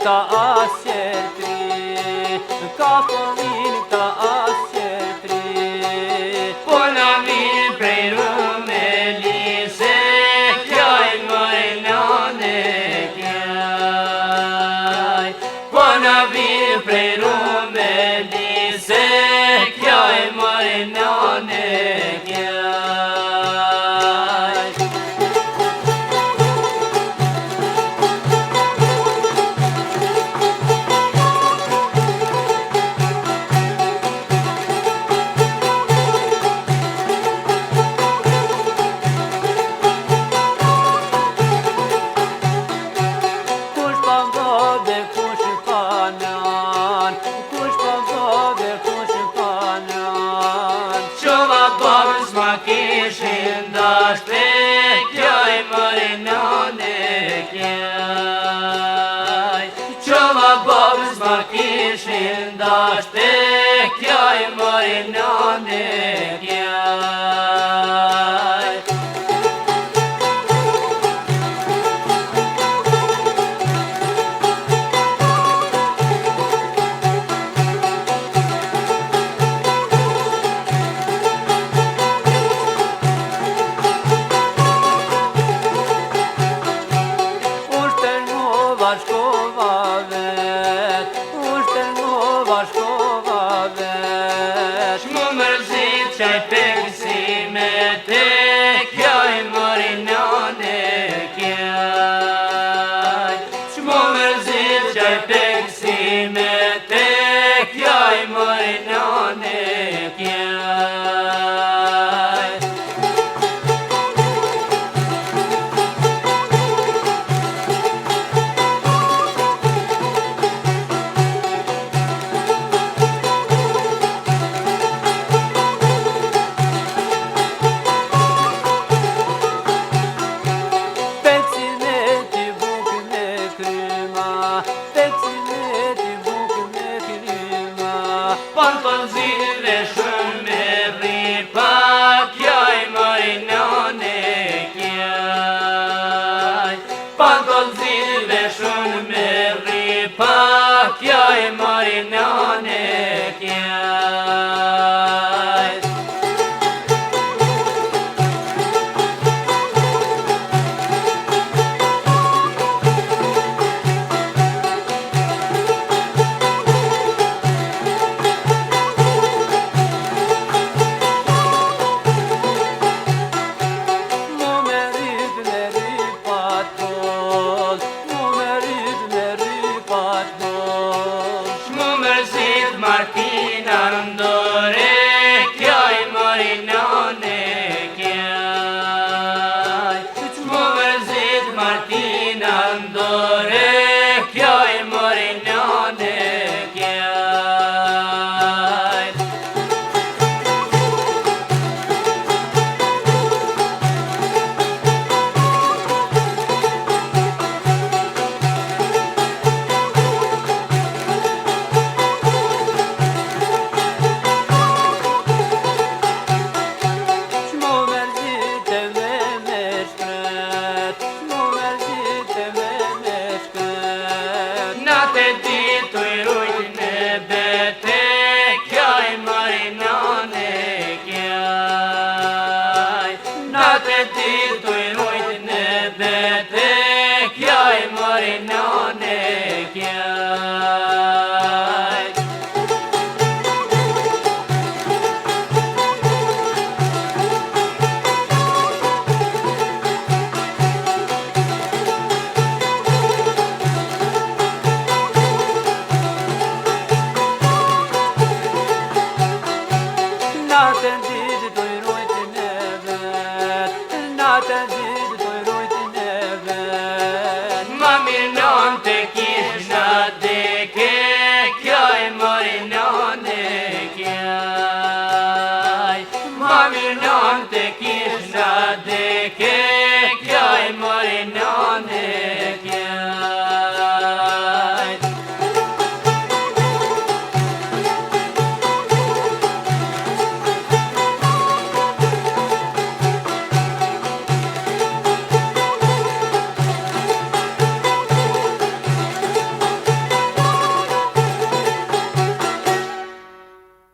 ta asjetri, ka fëmin ta asjetri. Po na vin prej Rumelise, kjaj Marinane kjaj. Po na vin prej Rumelise, kjaj Marinane kjaj. Kishin dashte kjaj Marinane kjaj. Qova babës ma kishin dashte kjaj Marinane kjaj. Shkova vet, shkova vet. Shmu mërzit qaj peksime te kjaj Marinane kjaj. Shmu mërzit qaj peksime te kjaj Marinane kjaj. Panton zile shumë me ripa, kjaj Marinane kjaj. Panton zile shumë me ripa, kjaj Marinane kjaj. Martina ndore kjaj Marinane kjaj. Qmu mërzit Martina ndore kjaj Marinane kjaj. Natë ditu i rujt në bete kjaj Marinane kjaj. Natë ditu i rujt në bete kjaj Marinane kjaj. Natën ditë do i rojtë në vet, natën ditë